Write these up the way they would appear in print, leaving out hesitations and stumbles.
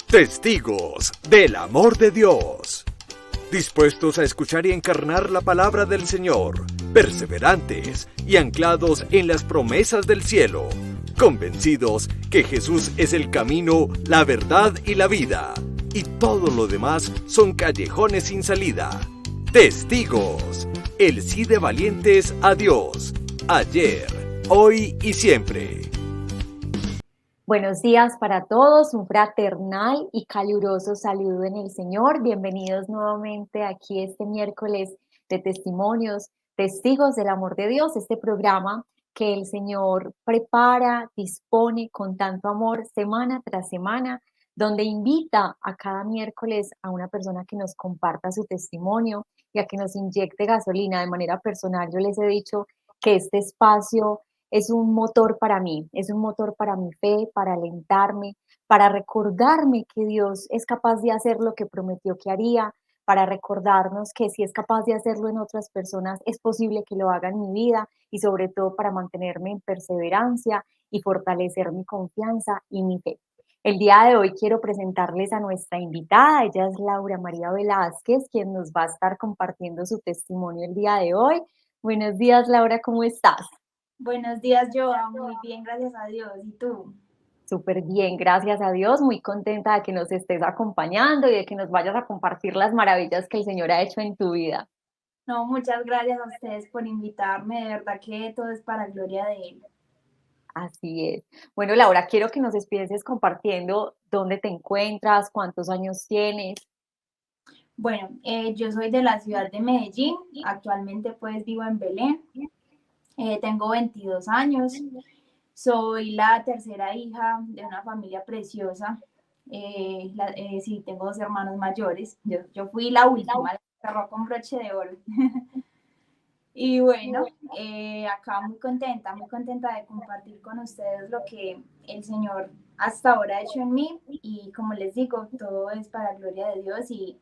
Testigos del amor de Dios. Dispuestos a escuchar y encarnar la palabra del Señor, perseverantes y anclados en las promesas del cielo, convencidos que Jesús es el camino, la verdad y la vida, y todo lo demás son callejones sin salida. Testigos, el sí de valientes a Dios, ayer, hoy y siempre. Buenos días para todos, un fraternal y caluroso saludo en el Señor. Bienvenidos nuevamente aquí este miércoles de testimonios, testigos del amor de Dios, este programa que el Señor prepara, dispone con tanto amor semana tras semana, donde invita a cada miércoles a una persona que nos comparta su testimonio y a que nos inyecte gasolina de manera personal. Yo les he dicho que este espacio es un motor para mí, es un motor para mi fe, para alentarme, para recordarme que Dios es capaz de hacer lo que prometió que haría, para recordarnos que si es capaz de hacerlo en otras personas, es posible que lo haga en mi vida y sobre todo para mantenerme en perseverancia y fortalecer mi confianza y mi fe. El día de hoy quiero presentarles a nuestra invitada, ella es Laura María Velázquez, quien nos va a estar compartiendo su testimonio el día de hoy. Buenos días, Laura, ¿cómo estás? Buenos días, Joa. Muy bien, gracias a Dios. ¿Y tú? Súper bien, gracias a Dios, muy contenta de que nos estés acompañando y de que nos vayas a compartir las maravillas que el Señor ha hecho en tu vida. No, muchas gracias a ustedes por invitarme. De verdad que todo es para gloria de Él. Así es. Bueno, Laura, quiero que nos empieces compartiendo dónde te encuentras, cuántos años tienes. Bueno, yo soy de la ciudad de Medellín. Actualmente pues vivo en Belén. Tengo 22 años. Soy la tercera hija de una familia preciosa. Sí, tengo dos hermanos mayores. Yo fui la última, la que cerró con broche de oro. Y bueno, acá muy contenta de compartir con ustedes lo que el Señor hasta ahora ha hecho en mí. Y como les digo, todo es para gloria de Dios. Y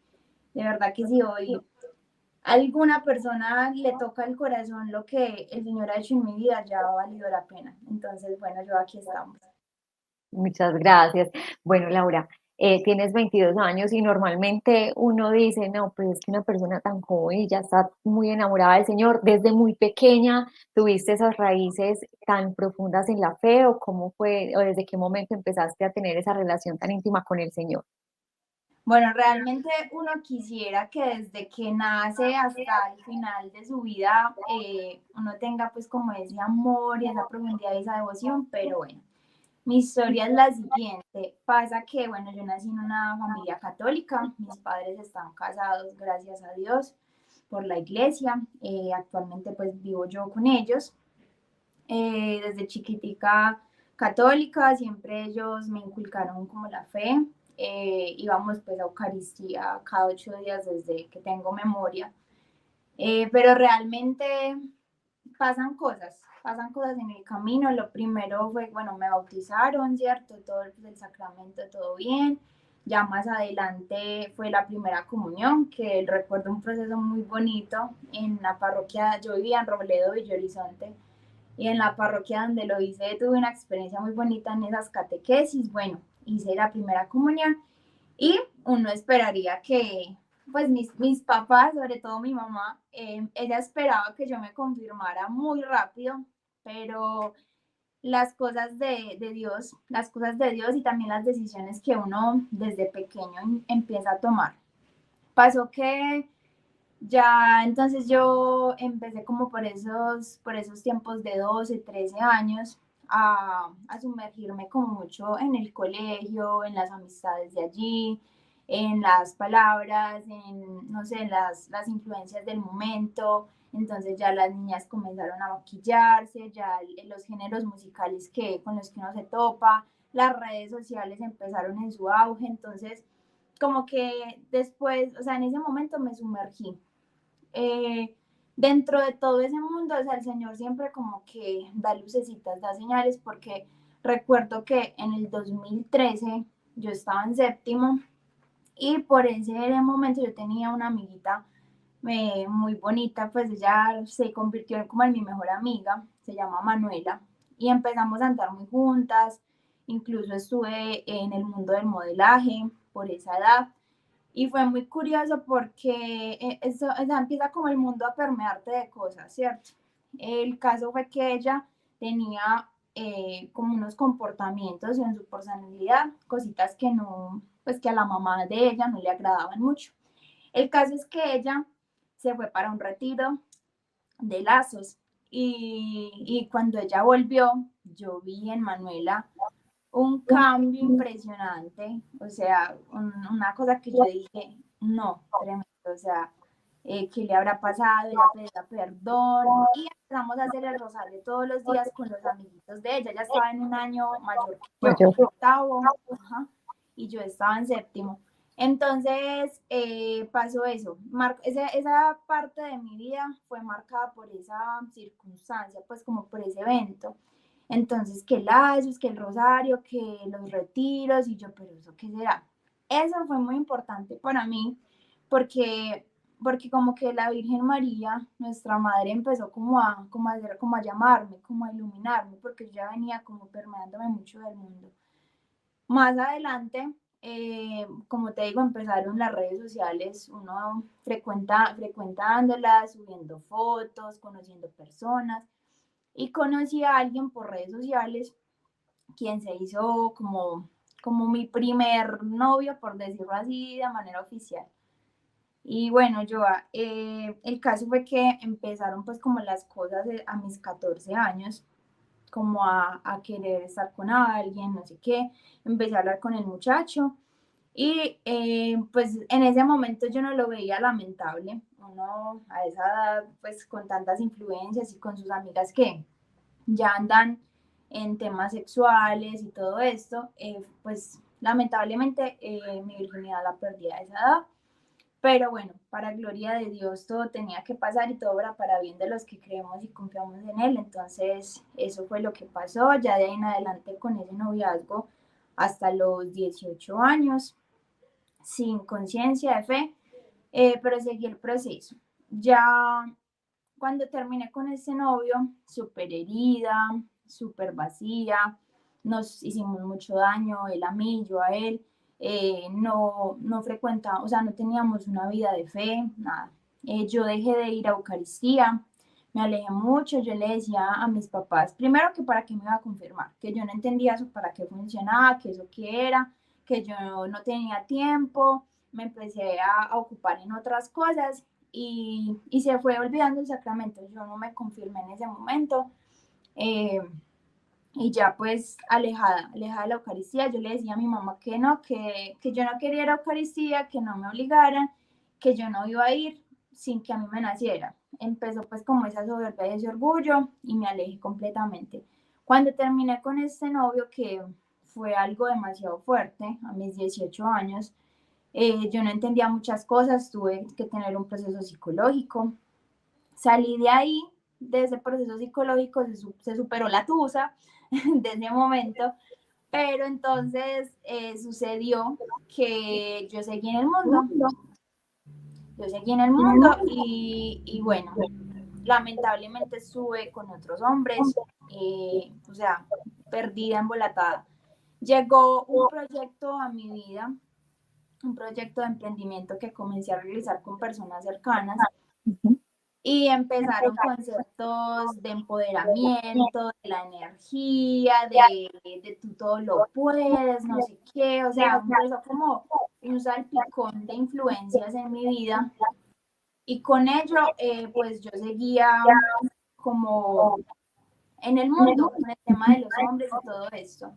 de verdad que si hoy a alguna persona le toca el corazón lo que el Señor ha hecho en mi vida, ya ha valido la pena. Entonces, bueno, yo aquí estamos. Muchas gracias. Bueno, Laura, tienes 22 años y normalmente uno dice, no, pues es que una persona tan joven y ya está muy enamorada del Señor. ¿Desde muy pequeña tuviste esas raíces tan profundas en la fe o cómo fue, o desde qué momento empezaste a tener esa relación tan íntima con el Señor? Bueno, realmente uno quisiera que desde que nace hasta el final de su vida uno tenga pues como ese amor y esa profundidad y esa devoción, pero bueno, mi historia es la siguiente. Pasa que, bueno, yo nací en una familia católica, mis padres están casados, gracias a Dios, por la iglesia. Actualmente pues vivo yo con ellos. Desde chiquitica católica, siempre ellos me inculcaron como la fe. Íbamos pues a Eucaristía cada 8 días desde que tengo memoria. Pero realmente pasan cosas en el camino. Lo primero fue, bueno, me bautizaron, ¿cierto? Todo el sacramento, todo bien. Ya más adelante fue la primera comunión, que recuerdo un proceso muy bonito en la parroquia. Yo vivía en Robledo, Villa Horizonte, y en la parroquia donde lo hice tuve una experiencia muy bonita en esas catequesis. Bueno, hice la primera comunión y uno esperaría que, pues mis papás, sobre todo mi mamá, ella esperaba que yo me confirmara muy rápido, pero las cosas de Dios, las cosas de Dios y también las decisiones que uno desde pequeño empieza a tomar. Pasó que ya entonces yo empecé como por esos tiempos de 12 13 años a sumergirme como mucho en el colegio, en las amistades de allí, en las palabras, en, no sé, en las influencias del momento. Entonces ya las niñas comenzaron a maquillarse, ya los géneros musicales con los que uno se topa, las redes sociales empezaron en su auge. Entonces como que después, o sea, en ese momento me sumergí eh, dentro de todo ese mundo. O sea, el Señor siempre como que da lucecitas, da señales, porque recuerdo que en el 2013 yo estaba en séptimo y por ese momento yo tenía una amiguita muy bonita. Pues ella se convirtió como en mi mejor amiga, se llama Manuela, y empezamos a andar muy juntas. incluso estuve en el mundo del modelaje por esa edad. Y fue muy curioso porque eso empieza como el mundo a permearte de cosas, ¿cierto? El caso fue que ella tenía como unos comportamientos en su personalidad, cositas que no, pues que a la mamá de ella no le agradaban mucho. El caso es que ella se fue para un retiro de lazos y cuando ella volvió, yo vi en Manuela un cambio impresionante, o sea, una cosa que yo dije, no, tremendo, o sea, ¿qué le habrá pasado? Ella pedía perdón y empezamos a hacer el rosario todos los días con los amiguitos de ella. Ella estaba en un año mayor que yo, en octavo, ajá, y yo estaba en séptimo. Entonces pasó eso. Esa parte de mi vida fue marcada por esa circunstancia, pues como por ese evento. Entonces, que lazos, que el rosario, que los retiros, y yo, pero ¿eso qué será? Eso fue muy importante para mí, porque, porque como que la Virgen María, nuestra madre, empezó como a llamarme, como a iluminarme, porque yo ya venía como permeándome mucho del mundo. Más adelante, como te digo, empezaron las redes sociales, uno frecuentándolas, subiendo fotos, conociendo personas, y conocí a alguien por redes sociales, quien se hizo como mi primer novio, por decirlo así, de manera oficial. Y bueno, el caso fue que empezaron pues como las cosas a mis 14 años, como a querer estar con alguien, no sé qué. Empecé a hablar con el muchacho y pues en ese momento yo no lo veía lamentable. Uno a esa edad, pues con tantas influencias y con sus amigas que ya andan en temas sexuales y todo esto, pues lamentablemente mi virginidad la perdí a esa edad. Pero bueno, para gloria de Dios todo tenía que pasar y todo era para bien de los que creemos y confiamos en Él. Entonces eso fue lo que pasó. Ya de ahí en adelante con ese noviazgo hasta los 18 años, sin conciencia de fe, pero seguí el proceso. Ya cuando terminé con ese novio, súper herida, súper vacía, nos hicimos mucho daño, él a mí, yo a él, no frecuentaba, o sea, no teníamos una vida de fe, nada. Yo dejé de ir a Eucaristía, me alejé mucho, yo le decía a mis papás, primero que para qué me iba a confirmar, que yo no entendía eso, para qué funcionaba, que eso qué era, que yo no tenía tiempo, me empecé a ocupar en otras cosas y se fue olvidando el sacramento. Yo no me confirmé en ese momento. Y ya pues alejada de la Eucaristía, yo le decía a mi mamá que no, que yo no quería ir a Eucaristía, que no me obligaran, que yo no iba a ir sin que a mí me naciera. Empezó pues como esa soberbia y ese orgullo y me alejé completamente. Cuando terminé con este novio, que fue algo demasiado fuerte, a mis 18 años, yo no entendía muchas cosas, tuve que tener un proceso psicológico. Salí de ahí, de ese proceso psicológico, se superó la tusa de ese momento, pero entonces sucedió que yo seguí en el mundo, y bueno, lamentablemente estuve con otros hombres, o sea, perdida, embolatada. Llegó un proyecto a mi vida, un proyecto de emprendimiento que comencé a realizar con personas cercanas y empezaron conceptos de empoderamiento, de la energía, de tú todo lo puedes, no sé qué, o sea, empezó como un salpicón de influencias en mi vida y con ello pues yo seguía como en el mundo, con el tema de los hombres y todo esto.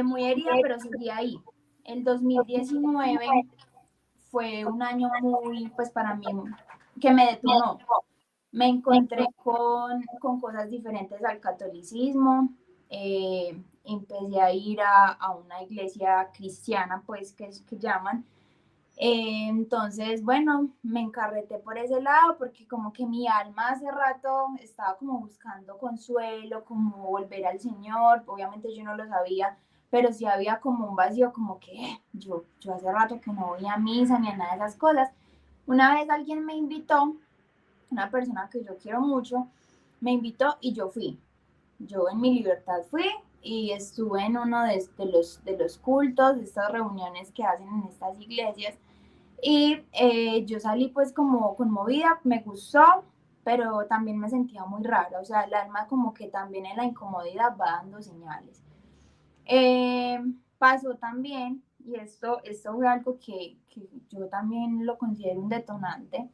Muy herida, pero seguía ahí. El 2019 fue un año muy, pues para mí, que me detonó. Me encontré con cosas diferentes al catolicismo. Empecé a ir a una iglesia cristiana, pues, que llaman. Entonces, bueno, me encarreté por ese lado porque como que mi alma hace rato estaba como buscando consuelo, como volver al Señor. Obviamente yo no lo sabía, pero sí había como un vacío, como que yo hace rato que no voy a misa ni a nada de esas cosas. Una vez alguien me invitó, una persona que yo quiero mucho, me invitó y yo fui. Yo en mi libertad fui y estuve en uno de los cultos, de estas reuniones que hacen en estas iglesias, y yo salí pues como conmovida, me gustó, pero también me sentía muy rara, o sea, el alma como que también en la incomodidad va dando señales. Pasó también, y esto fue algo que yo también lo considero un detonante,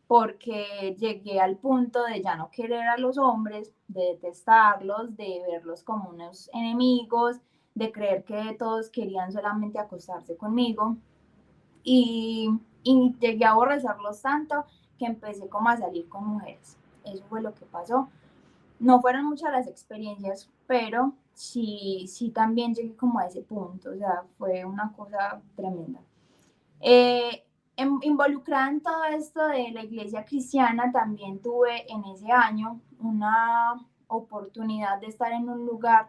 porque llegué al punto de ya no querer a los hombres, de detestarlos, de verlos como unos enemigos, de creer que todos querían solamente acostarse conmigo y, y llegué a aborrecerlos tanto que empecé como a salir con mujeres. Eso fue lo que pasó. No fueron muchas las experiencias, pero sí también llegué como a ese punto, o sea, fue una cosa tremenda. Eh, Involucrada en todo esto de la iglesia cristiana, también tuve en ese año una oportunidad de estar en un lugar,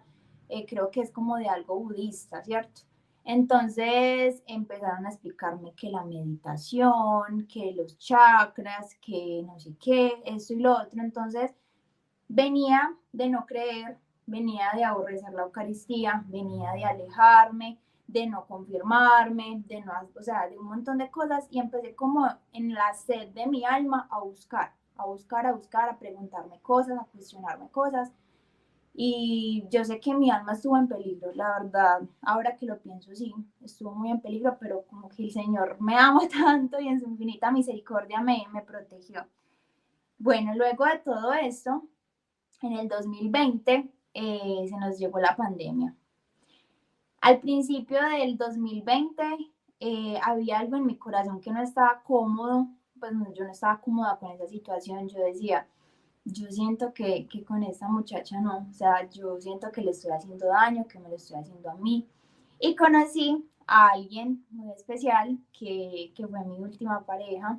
creo que es como de algo budista, ¿cierto? Entonces empezaron a explicarme que la meditación, que los chakras, que no sé qué, esto y lo otro. Entonces venía de no creer, venía de aborrecer la Eucaristía, venía de alejarme, de no confirmarme, de no, o sea, de un montón de cosas y empecé como en la sed de mi alma a buscar, a preguntarme cosas, a cuestionarme cosas. Y yo sé que mi alma estuvo en peligro, la verdad, ahora que lo pienso, sí, estuvo muy en peligro, pero como que el Señor me ama tanto y en su infinita misericordia me protegió. Bueno, luego de todo esto, en el 2020 se nos llegó la pandemia. Al principio del 2020 había algo en mi corazón que no estaba cómodo, pues yo no estaba cómoda con esa situación. Yo decía, yo siento que con esta muchacha no, o sea, yo siento que le estoy haciendo daño, que me lo estoy haciendo a mí. Y conocí a alguien muy especial que fue mi última pareja.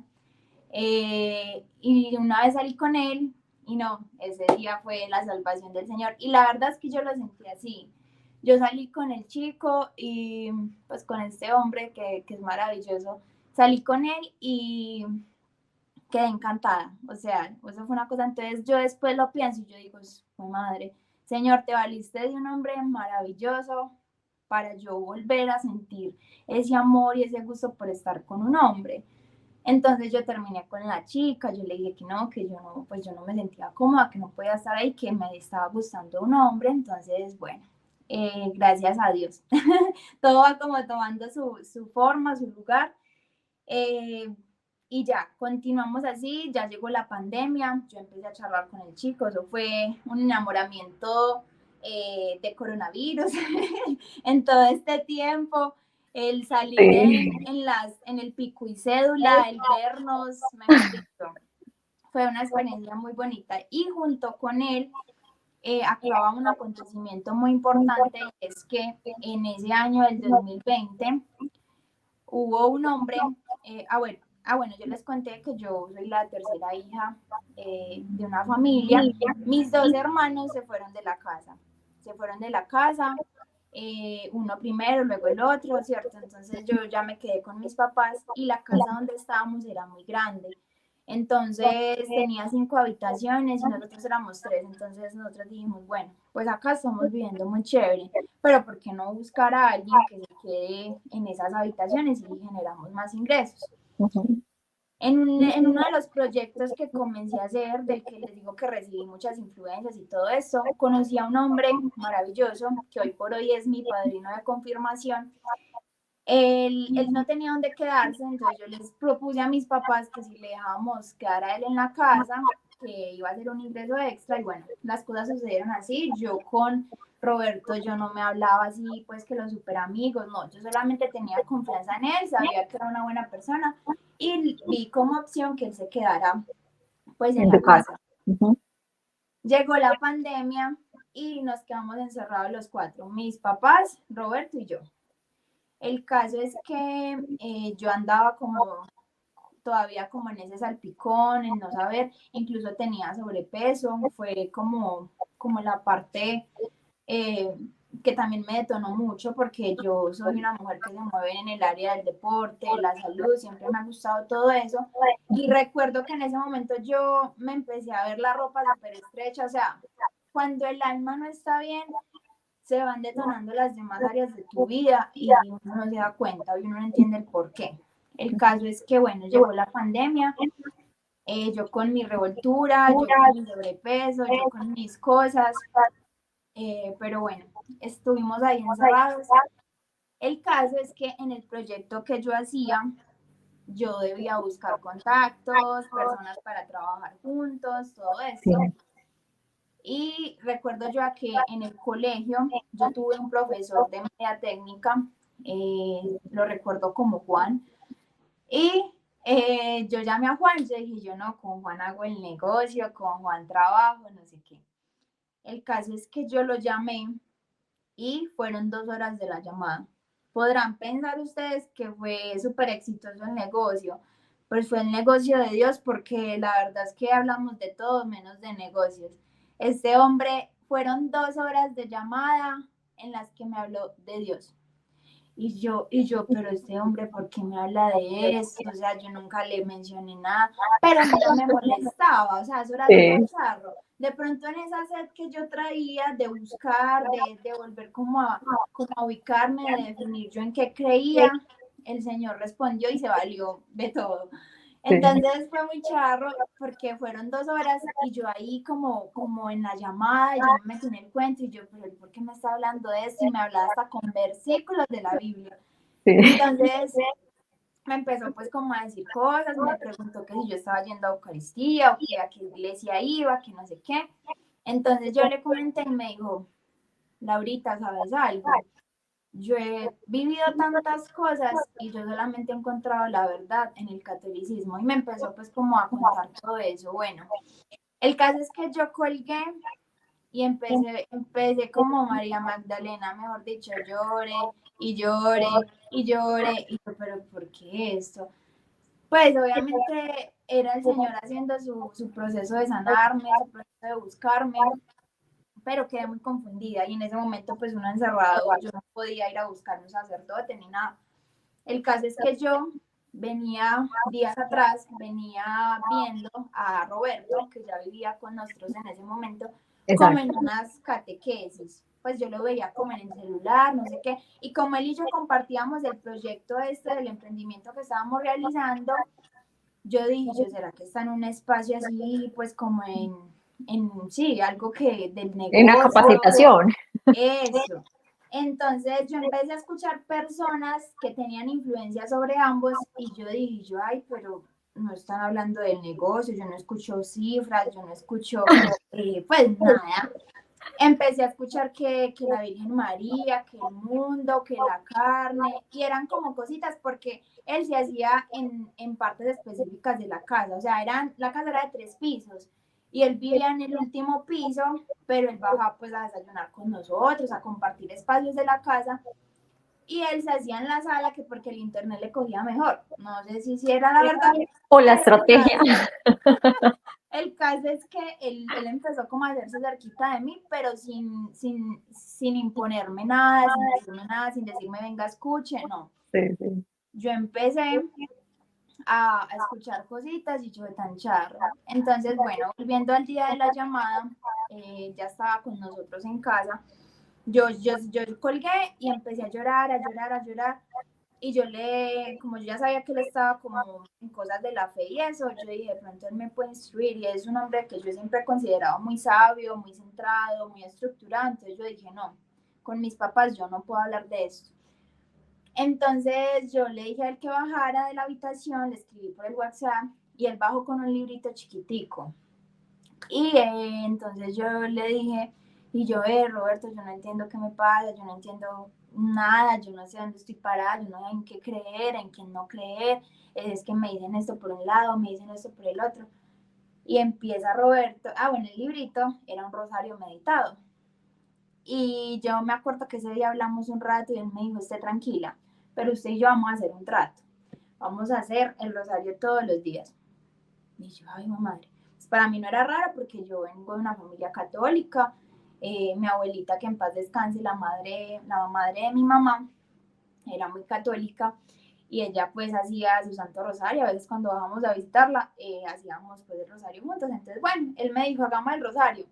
Y una vez salí con él y no, ese día fue la salvación del Señor. Y la verdad es que yo lo sentí así. Yo salí con el chico y pues con este hombre que es maravilloso. Salí con él y quedé encantada. O sea, eso fue una cosa. Entonces yo después lo pienso y yo digo, fue madre, Señor, te valiste de un hombre maravilloso para yo volver a sentir ese amor y ese gusto por estar con un hombre. Entonces yo terminé con la chica, yo le dije que no, que yo no, pues yo no me sentía cómoda, que no podía estar ahí, que me estaba gustando un hombre. Entonces, bueno, gracias a Dios. Todo va como tomando su forma, su lugar. Eh, y ya, continuamos así, ya llegó la pandemia, yo empecé a charlar con el chico, eso fue un enamoramiento de coronavirus en todo este tiempo, el salir en el pico y cédula, el vernos, mejor dicho, fue una experiencia muy bonita. Y junto con él acababa un acontecimiento muy importante, es que en ese año del 2020 hubo un hombre, bueno, yo les conté que yo soy la tercera hija de una familia. Mis dos hermanos se fueron de la casa, uno primero, luego el otro, ¿cierto? Entonces yo ya me quedé con mis papás y la casa donde estábamos era muy grande. Entonces tenía 5 habitaciones y nosotros éramos 3. Entonces nosotros dijimos, bueno, pues acá estamos viviendo muy chévere, pero ¿por qué no buscar a alguien que se quede en esas habitaciones y generamos más ingresos? En uno de los proyectos que comencé a hacer, del que les digo que recibí muchas influencias y todo eso, conocí a un hombre maravilloso que hoy por hoy es mi padrino de confirmación. Él no tenía dónde quedarse, entonces yo les propuse a mis papás que si le dejábamos quedar a él en la casa, que iba a ser un ingreso extra. Y bueno, las cosas sucedieron así. Yo con Roberto, yo no me hablaba así, pues que los super amigos, no, yo solamente tenía confianza en él, sabía que era una buena persona y vi como opción que él se quedara pues en la casa. Llegó la pandemia y nos quedamos encerrados los 4, mis papás, Roberto y yo. El caso es que yo andaba como todavía como en ese salpicón, en no saber, incluso tenía sobrepeso, fue como la parte eh, que también me detonó mucho porque yo soy una mujer que se mueve en el área del deporte, la salud, siempre me ha gustado todo eso. Y recuerdo que en ese momento yo me empecé a ver la ropa súper estrecha, o sea, cuando el alma no está bien, se van detonando las demás áreas de tu vida y uno no se da cuenta y uno no entiende el por qué. El caso es que, bueno, llegó la pandemia, yo con mi revoltura, yo con mi sobrepeso, yo con mis cosas, pero bueno, estuvimos ahí encerrados. El caso es que en el proyecto que yo hacía, yo debía buscar contactos, personas para trabajar juntos, todo esto. Sí. Y recuerdo yo que en el colegio yo tuve un profesor de media técnica, lo recuerdo como Juan, y yo llamé a Juan y dije, yo no, con Juan hago el negocio, con Juan trabajo, no sé qué. El caso es que yo lo llamé y fueron 2 horas de la llamada. Podrán pensar ustedes que fue súper exitoso el negocio, pues fue el negocio de Dios porque la verdad es que hablamos de todo menos de negocios. Este hombre, fueron 2 horas de llamada en las que me habló de Dios. Pero este hombre, ¿por qué me habla de esto? O sea, yo nunca le mencioné nada, pero a mí no me molestaba, o sea, eso era lo más charro. De pronto en esa sed que yo traía de buscar, de volver como a ubicarme, de definir yo en qué creía, el Señor respondió y se valió de todo. Entonces fue muy charro porque fueron 2 horas y yo ahí como en la llamada, y yo me metí en el cuento y yo, pero ¿por qué me está hablando de esto? Y me hablaba hasta con versículos de la Biblia. Entonces me empezó pues como a decir cosas, me preguntó que si yo estaba yendo a Eucaristía o que a qué iglesia iba, que no sé qué. Entonces yo le comenté y me dijo, Laurita, ¿sabes algo? Yo he vivido tantas cosas y yo solamente he encontrado la verdad en el catolicismo, y me empezó pues como a contar todo eso. Bueno, el caso es que yo colgué y empecé como María Magdalena, mejor dicho, lloré y lloré y lloré y yo, pero ¿por qué esto? Pues obviamente era el Señor haciendo su proceso de sanarme, su proceso de buscarme, pero quedé muy confundida y en ese momento pues uno encerrado, yo no podía ir a buscar un sacerdote ni nada. El caso es que yo venía, días atrás, venía viendo a Roberto, que ya vivía con nosotros en ese momento, como en unas catequesis. Pues yo lo veía como en el celular, no sé qué, y como él y yo compartíamos el proyecto este del emprendimiento que estábamos realizando, yo dije, yo, ¿será que está en un espacio así, pues como sí, algo que del negocio? En una capacitación. Eso. Entonces yo empecé a escuchar personas que tenían influencia sobre ambos y yo dije, ay, pero no están hablando del negocio, yo no escucho cifras, yo no escucho pues nada. Empecé a escuchar que la Virgen María, que el mundo, que la carne, y eran como cositas porque él se hacía en partes específicas de la casa, o sea, la casa era de 3 pisos y él vivía en el último piso, pero él bajaba pues a desayunar con nosotros, a compartir espacios de la casa, y él se hacía en la sala que porque el internet le cogía mejor, no sé si era la verdad. O la estrategia. El caso es que él empezó como a hacerse cerquita de mí, pero sin imponerme nada, sin decirme nada, sin decirme venga, escuche, no. Sí, sí. Yo empecé a escuchar cositas y yo tan charro. Entonces, bueno, volviendo al día de la llamada, ya estaba con nosotros en casa. Yo colgué y empecé a llorar, a llorar, a llorar. Y como yo ya sabía que él estaba como en cosas de la fe y eso, yo dije, de pronto él me puede instruir, y es un hombre que yo siempre he considerado muy sabio, muy centrado, muy estructurado. Entonces yo dije, no, con mis papás yo no puedo hablar de esto. Entonces yo le dije a él que bajara de la habitación, le escribí por el WhatsApp y él bajó con un librito chiquitico. Y entonces yo le dije, y yo, Roberto, yo no entiendo qué me pasa, yo no entiendo nada, yo no sé dónde estoy parada, yo no sé en qué creer, en qué no creer, es que me dicen esto por un lado, me dicen esto por el otro. Y empieza Roberto, bueno, el librito era un rosario meditado. Y yo me acuerdo que ese día hablamos un rato y él me dijo, esté tranquila, pero usted y yo vamos a hacer un trato, vamos a hacer el rosario todos los días. Y yo, ay, madre. Para mí no era raro porque yo vengo de una familia católica, mi abuelita, que en paz descanse, la madre de mi mamá, era muy católica y ella pues hacía su santo rosario. A veces cuando vamos a visitarla, hacíamos pues el rosario juntos. Entonces, bueno, él me dijo, hagamos el rosario.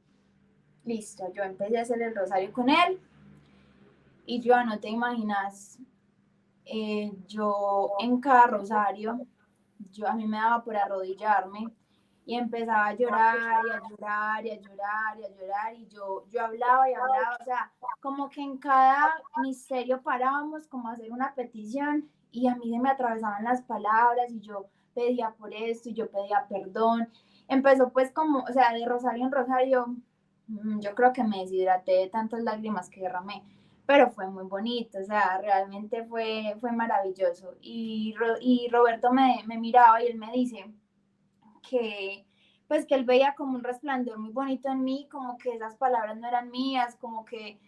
Listo, yo empecé a hacer el rosario con él Y yo no te imaginas, yo en cada rosario, a mí me daba por arrodillarme y empezaba a llorar y a llorar y a llorar y a llorar y yo hablaba y hablaba, o sea, como que en cada misterio parábamos como a hacer una petición y a mí se me atravesaban las palabras y yo pedía por esto y yo pedía perdón. Empezó pues como, o sea, de rosario en rosario, yo creo que me deshidraté de tantas lágrimas que derramé, pero fue muy bonito, o sea, realmente fue maravilloso. Y Roberto me miraba y él me dice que pues que él veía como un resplandor muy bonito en mí, como que esas palabras no eran mías, como que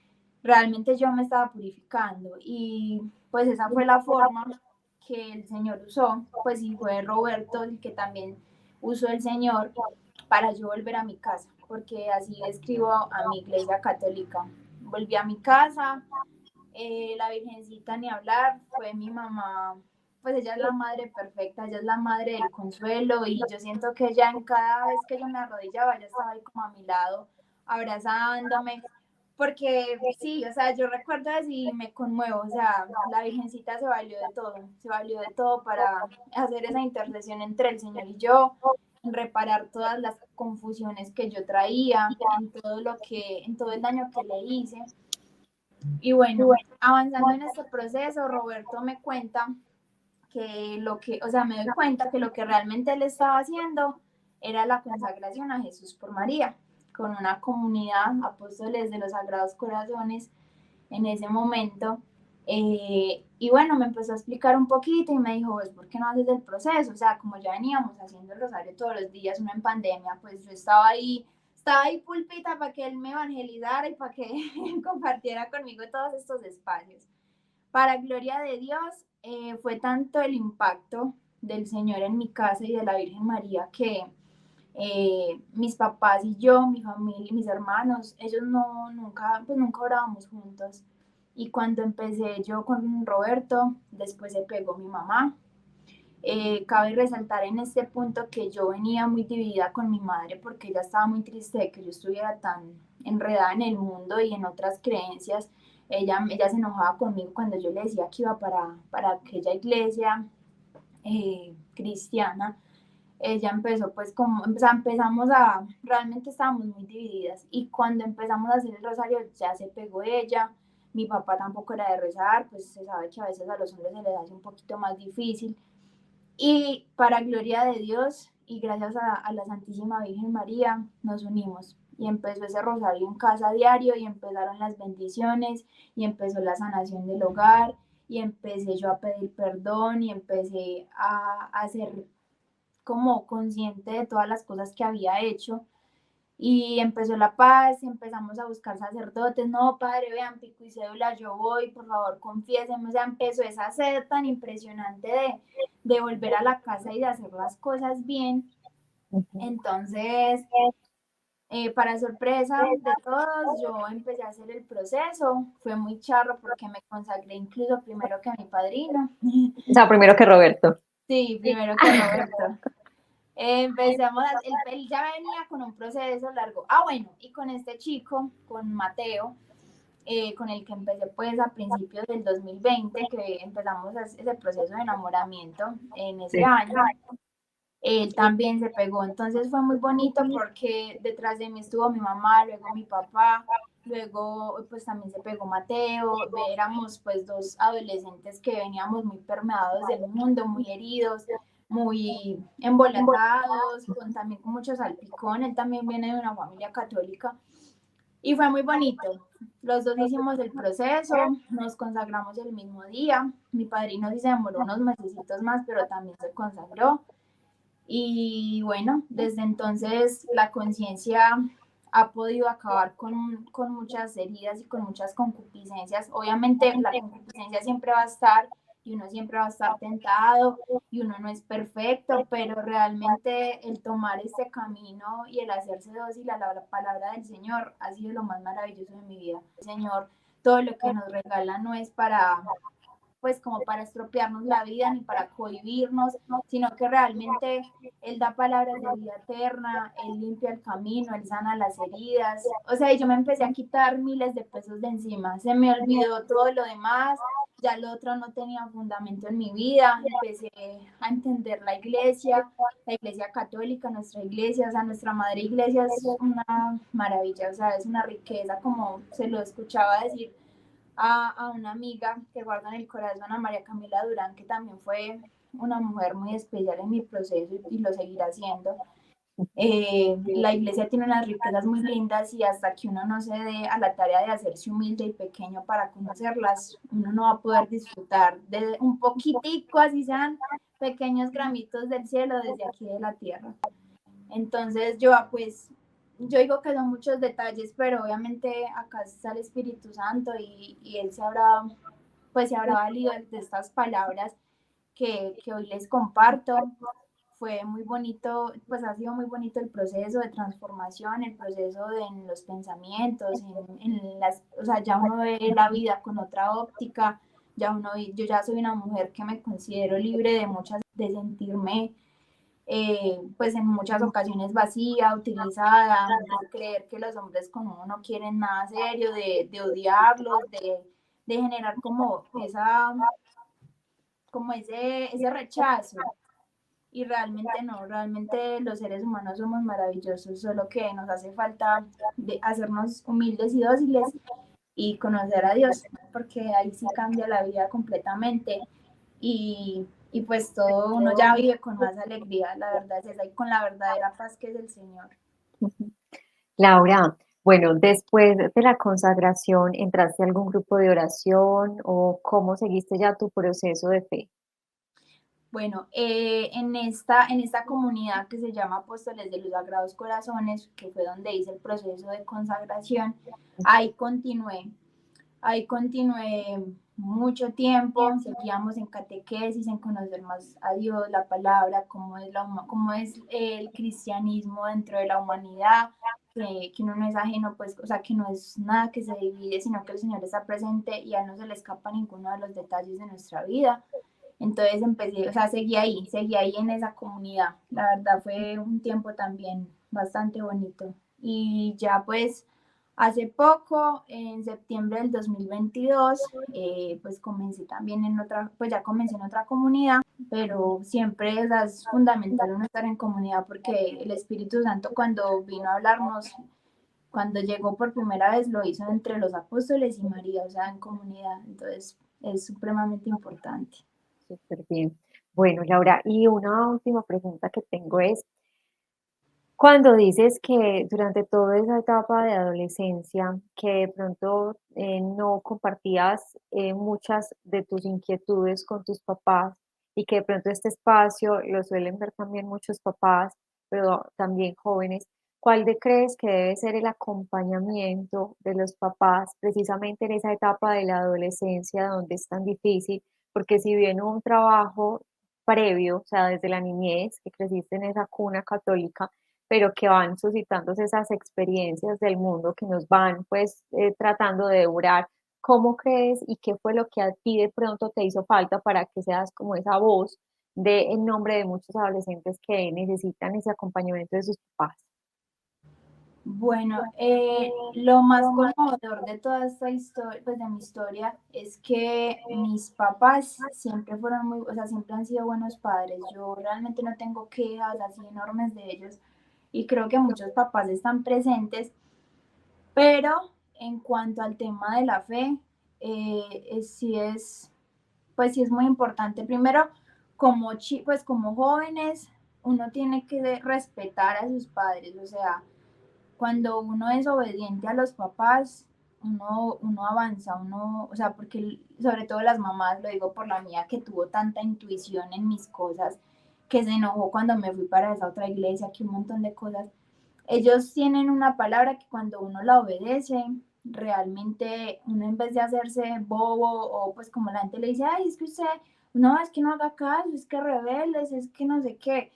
realmente yo me estaba purificando. Y pues esa fue la forma que el Señor usó, pues y fue Roberto el que también usó el Señor para yo volver a mi casa, porque así escribo a mi iglesia católica. Volví a mi casa, la Virgencita ni hablar, fue mi mamá, pues ella es la madre perfecta, ella es la madre del consuelo y yo siento que ella en cada vez que yo me arrodillaba, ella estaba ahí como a mi lado, abrazándome, porque sí, o sea, yo recuerdo eso y me conmuevo, o sea, la Virgencita se valió de todo para hacer esa intercesión entre el Señor y yo, en reparar todas las confusiones que yo traía, en todo el daño que le hice. Y bueno, avanzando en este proceso, Roberto me cuenta o sea, me doy cuenta que lo que realmente él estaba haciendo era la consagración a Jesús por María, con una comunidad apóstoles de los Sagrados Corazones en ese momento. Y bueno, me empezó a explicar un poquito y me dijo, pues, ¿por qué no haces el proceso? O sea, como ya veníamos haciendo el rosario todos los días, uno en pandemia, pues yo estaba ahí pulpita para que él me evangelizara y para que compartiera conmigo todos estos espacios. Para gloria de Dios, fue tanto el impacto del Señor en mi casa y de la Virgen María que mis papás y yo, mi familia, mis hermanos, ellos nunca orábamos juntos. Y cuando empecé yo con Roberto, después se pegó mi mamá. Cabe resaltar en este punto que yo venía muy dividida con mi madre porque ella estaba muy triste de que yo estuviera tan enredada en el mundo y en otras creencias. Ella se enojaba conmigo cuando yo le decía que iba para aquella iglesia cristiana. Ella empezó pues como, o sea, realmente estábamos muy divididas y cuando empezamos a hacer el rosario ya se pegó ella, mi papá tampoco era de rezar, pues se sabe que a veces a los hombres se les hace un poquito más difícil y para gloria de Dios y gracias a la Santísima Virgen María nos unimos y empezó ese rosario en casa diario y empezaron las bendiciones y empezó la sanación del hogar y empecé yo a pedir perdón y empecé a ser como consciente de todas las cosas que había hecho y empezó la paz, empezamos a buscar sacerdotes, no, padre, vean, pico y cédula, yo voy, por favor, confiéseme, o sea, empezó esa sed tan impresionante de volver a la casa y de hacer las cosas bien. Entonces, para sorpresa de todos, yo empecé a hacer el proceso, fue muy charro porque me consagré incluso primero que a mi padrino. O sea, primero que Roberto. Sí, primero que Roberto. Empezamos, él ya venía con un proceso largo. Ah, bueno, y con este chico, con Mateo, con el que empecé pues a principios del 2020, que empezamos ese proceso de enamoramiento en ese año, él también se pegó. Entonces fue muy bonito porque detrás de mí estuvo mi mamá, luego mi papá, luego pues también se pegó Mateo, éramos pues dos adolescentes que veníamos muy permeados del mundo, muy heridos, muy embolatados, también con mucho salpicón, él también viene de una familia católica y fue muy bonito. Los dos hicimos el proceso, nos consagramos el mismo día, mi padrino sí se demoró unos mesecitos más, pero también se consagró. Y bueno, desde entonces la conciencia ha podido acabar con muchas heridas y con muchas concupiscencias. Obviamente la concupiscencia siempre va a estar y uno siempre va a estar tentado y uno no es perfecto, pero realmente el tomar este camino y el hacerse dócil a la palabra del Señor ha sido lo más maravilloso de mi vida. El Señor, todo lo que nos regala no es pues como para estropearnos la vida ni para cohibirnos, sino que realmente Él da palabras de vida eterna, Él limpia el camino, Él sana las heridas. O sea, yo me empecé a quitar miles de pesos de encima, se me olvidó todo lo demás, ya lo otro no tenía fundamento en mi vida, empecé a entender la iglesia católica, nuestra iglesia, o sea, nuestra madre iglesia es una maravilla, o sea, es una riqueza, como se lo escuchaba decir a una amiga que guarda en el corazón, a María Camila Durán, que también fue una mujer muy especial en mi proceso y lo seguirá siendo. La iglesia tiene unas riquezas muy lindas y hasta que uno no se dé a la tarea de hacerse humilde y pequeño para conocerlas, uno no va a poder disfrutar de un poquitico, así sean pequeños gramitos del cielo desde aquí de la tierra. Entonces yo digo que son muchos detalles, pero obviamente acá está el Espíritu Santo y él se habrá valido de estas palabras que hoy les comparto. Fue muy bonito, pues ha sido muy bonito el proceso de transformación, el proceso en los pensamientos, o sea, ya uno ve la vida con otra óptica, yo ya soy una mujer que me considero libre de sentirme pues en muchas ocasiones vacía, utilizada, de creer que los hombres con uno no quieren nada serio, de odiarlos, de generar como ese rechazo. Y realmente no, realmente los seres humanos somos maravillosos, solo que nos hace falta de hacernos humildes y dóciles y conocer a Dios, porque ahí sí cambia la vida completamente y pues todo uno ya vive con más alegría, la verdad es esa, y con la verdadera paz que es el Señor. Laura, bueno, después de la consagración, ¿entraste a algún grupo de oración o cómo seguiste ya tu proceso de fe? Bueno, en esta comunidad que se llama Apóstoles de los Sagrados Corazones, que fue donde hice el proceso de consagración, ahí continué Ahí continué mucho tiempo, seguíamos en catequesis, en conocer más a Dios, la palabra, cómo es el cristianismo dentro de la humanidad, que uno no es ajeno, pues, o sea, que no es nada que se divide, sino que el Señor está presente y a él no se le escapa ninguno de los detalles de nuestra vida. Entonces empecé, o sea, seguí ahí en esa comunidad. La verdad fue un tiempo también bastante bonito. Y ya pues hace poco, en septiembre del 2022, pues comencé también pues ya comencé en otra comunidad, pero siempre es fundamental uno estar en comunidad porque el Espíritu Santo cuando vino a hablarnos, cuando llegó por primera vez lo hizo entre los apóstoles y María, o sea, en comunidad. Entonces es supremamente importante. Súper bien. Bueno, Laura, y una última pregunta que tengo es, cuando dices que durante toda esa etapa de adolescencia, que de pronto no compartías muchas de tus inquietudes con tus papás y que de pronto este espacio lo suelen ver también muchos papás, pero también jóvenes, crees que debe ser el acompañamiento de los papás precisamente en esa etapa de la adolescencia donde es tan difícil? Porque si bien hubo un trabajo previo, o sea, desde la niñez, que creciste en esa cuna católica, pero que van suscitándose esas experiencias del mundo que nos van pues tratando de devorar. ¿Cómo crees y qué fue lo que a ti de pronto te hizo falta para que seas como esa voz en nombre de muchos adolescentes que necesitan ese acompañamiento de sus papás? Bueno, lo más conmovedor de toda esta historia, pues de mi historia, es que mis papás siempre fueron o sea, siempre han sido buenos padres. Yo realmente no tengo quejas así enormes de ellos y creo que muchos papás están presentes, pero en cuanto al tema de la fe, pues sí es muy importante. Primero, pues como jóvenes, uno tiene que respetar a sus padres, o sea, cuando uno es obediente a los papás, uno avanza, o sea, porque sobre todo las mamás, lo digo por la mía, que tuvo tanta intuición en mis cosas, que se enojó cuando me fui para esa otra iglesia, que un montón de cosas. Ellos tienen una palabra que cuando uno la obedece, realmente uno en vez de hacerse bobo o pues como la gente le dice, ay, es que usted, no, es que no haga caso, es que rebeldes, es que no sé qué,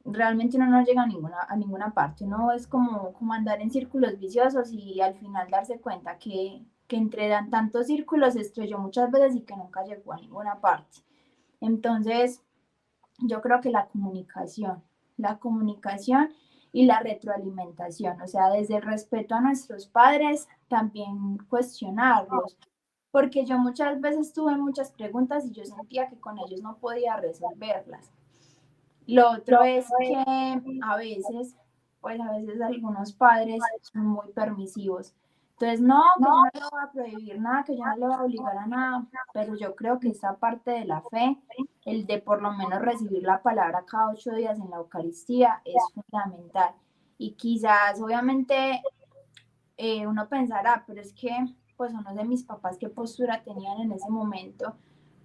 realmente uno no llega a ninguna parte, uno es como andar en círculos viciosos y al final darse cuenta que entre tantos círculos se estrelló muchas veces y que nunca llegó a ninguna parte. Entonces, yo creo que la comunicación y la retroalimentación, o sea, desde el respeto a nuestros padres, también cuestionarlos, porque yo muchas veces tuve muchas preguntas y yo sentía que con ellos no podía resolverlas. Lo otro es que a veces algunos padres son muy permisivos. Entonces, no, que yo no le voy a prohibir nada, que yo no le voy a obligar a nada, pero yo creo que esta parte de la fe, el de por lo menos recibir la palabra cada 8 días en la Eucaristía, es fundamental. Y quizás, obviamente, uno pensará, pero es que, pues, uno de mis papás, qué postura tenían en ese momento.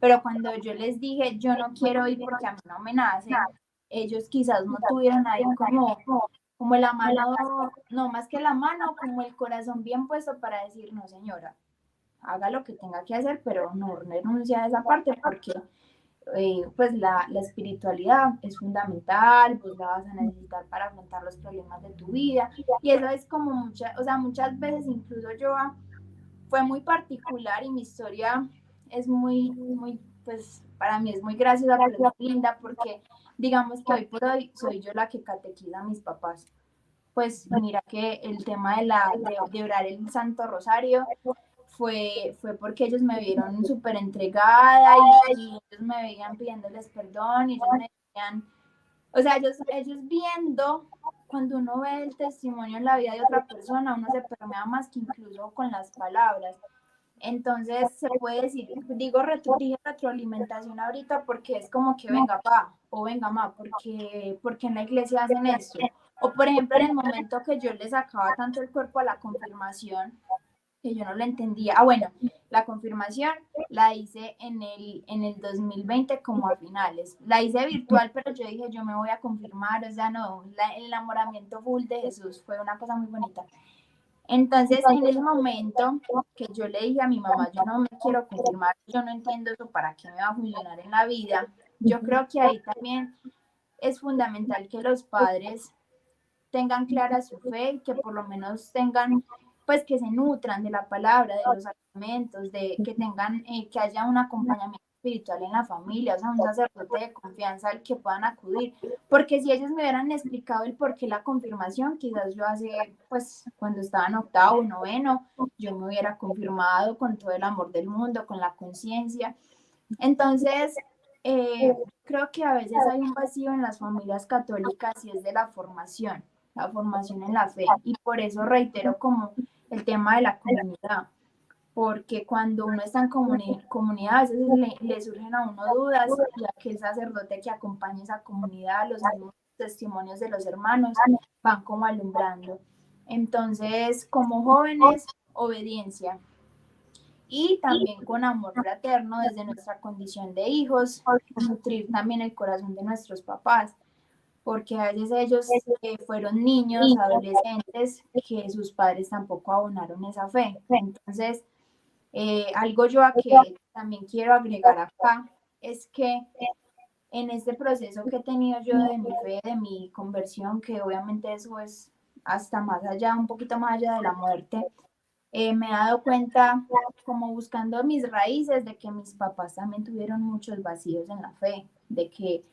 Pero cuando yo les dije, yo no quiero ir porque a mí no me nace, ellos quizás no tuvieron ahí como la mano, no más que la mano, como el corazón bien puesto para decir, no señora, haga lo que tenga que hacer, pero no renuncie a esa parte porque pues la espiritualidad es fundamental, pues la vas a necesitar para afrontar los problemas de tu vida y eso es como muchas veces incluso yo fue muy particular y mi historia es muy, pues para mí es muy graciosa, pero es muy linda porque digamos que hoy por hoy soy yo la que catequiza a mis papás. Pues mira que el tema de orar el Santo Rosario fue porque ellos me vieron súper entregada y ellos me veían pidiéndoles perdón y ellos me decían, o sea, ellos viendo, cuando uno ve el testimonio en la vida de otra persona, uno se permea más que incluso con las palabras. Entonces se puede decir, dije retroalimentación ahorita porque es como que venga pa o venga ma, porque en la iglesia hacen esto. O por ejemplo, en el momento que yo le sacaba tanto el cuerpo a la confirmación, que yo no lo entendía. Bueno, la confirmación la hice en el 2020 como a finales. La hice virtual, pero yo dije, yo me voy a confirmar, o sea, no, el enamoramiento full de Jesús fue una cosa muy bonita. Entonces, en ese momento que yo le dije a mi mamá, yo no me quiero confirmar, yo no entiendo eso, ¿para qué me va a funcionar en la vida? Yo creo que ahí también es fundamental que los padres tengan clara su fe y que por lo menos tengan, pues que se nutran de la palabra, de los sacramentos, de que tengan, que haya un acompañamiento espiritual en la familia, o sea, un sacerdote de confianza al que puedan acudir, porque si ellos me hubieran explicado el por qué la confirmación, quizás yo pues cuando estaba en octavo, noveno, yo me hubiera confirmado con todo el amor del mundo, con la conciencia. Entonces, creo que a veces hay un vacío en las familias católicas y es de la formación en la fe. Y por eso reitero como el tema de la comunidad, porque cuando uno está en comunidad, a veces le surgen a uno dudas y aquel sacerdote que acompaña esa comunidad, los mismos testimonios de los hermanos, van como alumbrando. Entonces, como jóvenes, obediencia. Y también con amor fraterno desde nuestra condición de hijos, nutrir también el corazón de nuestros papás, porque a veces ellos fueron niños, adolescentes, que sus padres tampoco abonaron esa fe. Entonces, algo yo a que también quiero agregar acá es que en este proceso que he tenido yo de mi fe, de mi conversión, que obviamente eso es hasta más allá, un poquito más allá de la muerte, me he dado cuenta, como buscando mis raíces, de que mis papás también tuvieron muchos vacíos en la fe, de que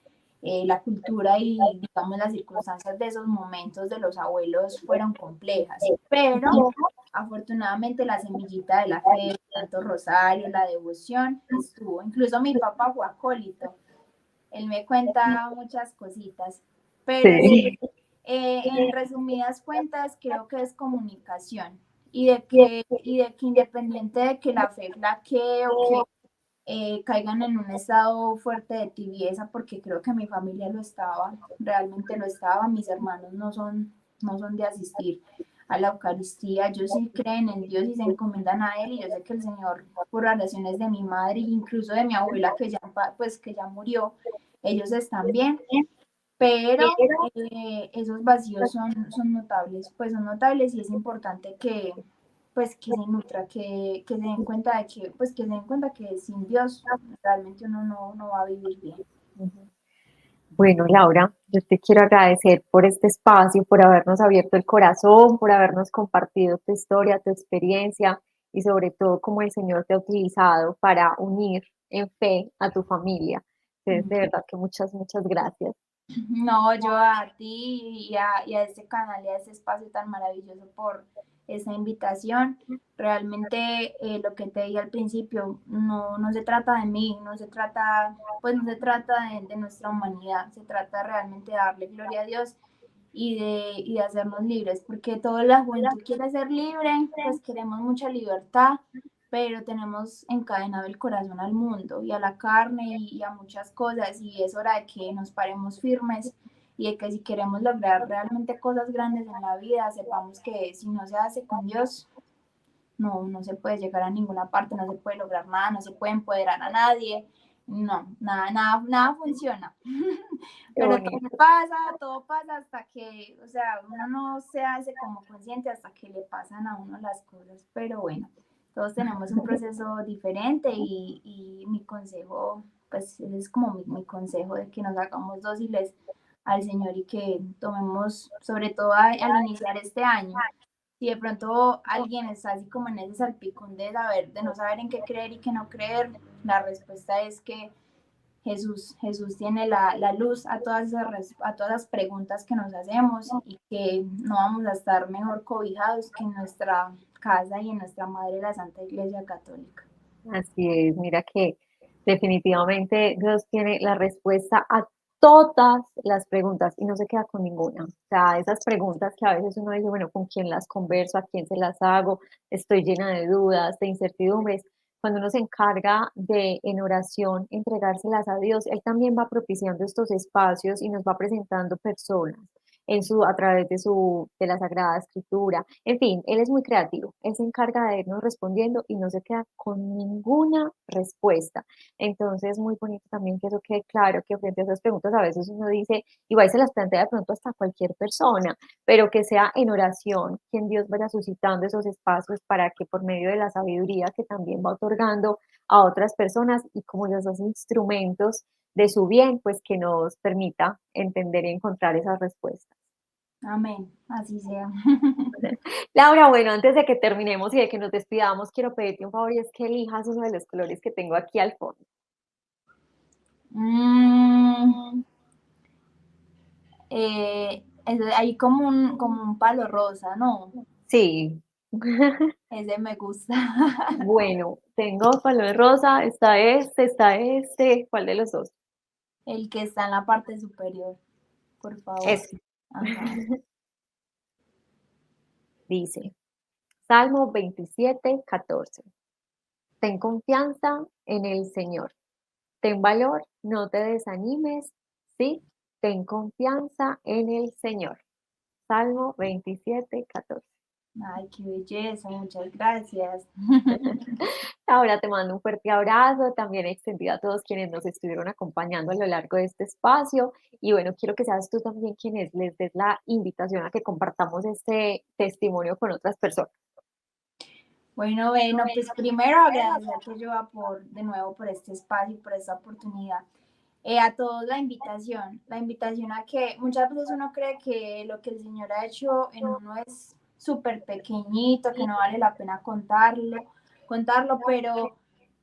la cultura y, digamos, las circunstancias de esos momentos de los abuelos fueron complejas, pero afortunadamente la semillita de la fe, el Santo Rosario, la devoción, estuvo. Incluso mi papá fue acólito, él me cuenta muchas cositas, pero sí, en resumidas cuentas, creo que es comunicación y de que independiente de que la fe flaquee o que caigan en un estado fuerte de tibieza, porque creo que mi familia lo estaba, realmente lo estaba, mis hermanos no son de asistir a la Eucaristía, ellos sí creen en Dios y se encomiendan a Él, y yo sé que el Señor, por oraciones de mi madre e incluso de mi abuela que ya murió, ellos están bien, pero esos vacíos son notables, pues son notables y es importante que pues que se nutra, que se den cuenta de que, pues que se den cuenta que sin Dios realmente uno no va a vivir bien. Bueno, Laura, yo te quiero agradecer por este espacio, por habernos abierto el corazón, por habernos compartido tu historia, tu experiencia y sobre todo cómo el Señor te ha utilizado para unir en fe a tu familia. Entonces, de verdad que muchas, muchas gracias. No, yo a ti y a este canal y a este espacio tan maravilloso por esta invitación. Realmente lo que te dije al principio, no se trata de mí, no se trata de nuestra humanidad, se trata realmente de darle gloria a Dios y de hacernos libres, porque toda la juventud quiere ser libre, pues queremos mucha libertad, pero tenemos encadenado el corazón al mundo y a la carne y a muchas cosas, y es hora de que nos paremos firmes y de que si queremos lograr realmente cosas grandes en la vida, sepamos que si no se hace con Dios, no se puede llegar a ninguna parte, no se puede lograr nada, no se puede empoderar a nadie, no, nada funciona. Qué Pero bonito. todo pasa hasta que, o sea, uno no se hace como consciente hasta que le pasan a uno las cosas, pero bueno, todos tenemos un proceso diferente y mi consejo, pues ese es como mi consejo de que nos hagamos dóciles al Señor y que tomemos, sobre todo al iniciar este año, si de pronto alguien está así como en ese salpicón de no saber en qué creer y qué no creer, la respuesta es que Jesús tiene la luz a todas las preguntas que nos hacemos y que no vamos a estar mejor cobijados que en nuestra casa y en nuestra madre, la Santa Iglesia Católica. Así es, mira que definitivamente Dios tiene la respuesta a todas las preguntas y no se queda con ninguna. O sea, esas preguntas que a veces uno dice, bueno, ¿con quién las converso? ¿A quién se las hago? Estoy llena de dudas, de incertidumbres. Cuando uno se encarga de en oración entregárselas a Dios, Él también va propiciando estos espacios y nos va presentando personas a través de la Sagrada Escritura. En fin, él es muy creativo, él se encarga de irnos respondiendo y no se queda con ninguna respuesta. Entonces, muy bonito también que eso quede claro, que frente a esas preguntas a veces uno dice, igual se las plantea de pronto hasta cualquier persona, pero que sea en oración, quien Dios vaya suscitando esos espacios para que por medio de la sabiduría que también va otorgando a otras personas y como esos instrumentos de su bien, pues que nos permita entender y encontrar esas respuestas. Amén, así sea. Laura, bueno, antes de que terminemos y de que nos despidamos, quiero pedirte un favor y es que elijas uno de los colores que tengo aquí al fondo. Mm, hay como un palo rosa, ¿no? Sí. Ese me gusta. Bueno, tengo color rosa, está este, ¿cuál de los dos? El que está en la parte superior, por favor. Este. Ajá. Dice, Salmo 27:14. Ten confianza en el Señor. Ten valor, no te desanimes, sí, ten confianza en el Señor. Salmo 27:14. Ay, qué belleza, muchas gracias. Ahora te mando un fuerte abrazo, también extendido a todos quienes nos estuvieron acompañando a lo largo de este espacio. Y bueno, quiero que seas tú también quienes les des la invitación a que compartamos este testimonio con otras personas. Bueno, pues primero agradecerte yo de nuevo por este espacio y por esta oportunidad. A todos la invitación a que muchas veces uno cree que lo que el Señor ha hecho en uno es súper pequeñito, que no vale la pena contarlo, pero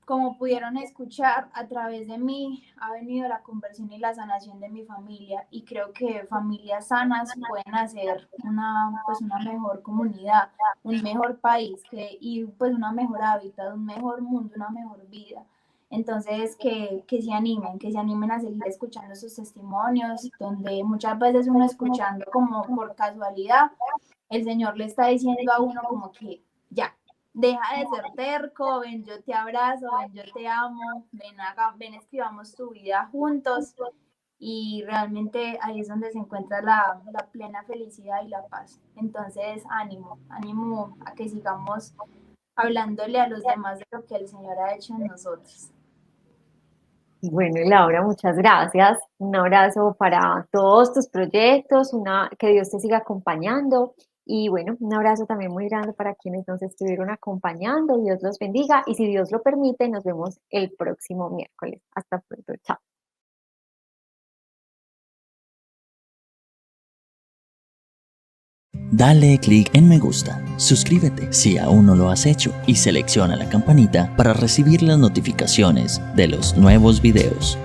como pudieron escuchar, a través de mí ha venido la conversión y la sanación de mi familia y creo que familias sanas pueden hacer pues una mejor comunidad, un mejor país y pues una mejor hábitat, un mejor mundo, una mejor vida. Entonces, que se animen a seguir escuchando sus testimonios, donde muchas veces uno escuchando como por casualidad, el Señor le está diciendo a uno como que ya, deja de ser terco, ven, yo te abrazo, ven, yo te amo, ven, escribamos tu vida juntos y realmente ahí es donde se encuentra la plena felicidad y la paz. Entonces, ánimo a que sigamos hablándole a los demás de lo que el Señor ha hecho en nosotros. Bueno, Laura, muchas gracias. Un abrazo para todos tus proyectos, que Dios te siga acompañando. Y bueno, un abrazo también muy grande para quienes nos estuvieron acompañando. Dios los bendiga y si Dios lo permite, nos vemos el próximo miércoles. Hasta pronto. Chao. Dale clic en me gusta, suscríbete si aún no lo has hecho y selecciona la campanita para recibir las notificaciones de los nuevos videos.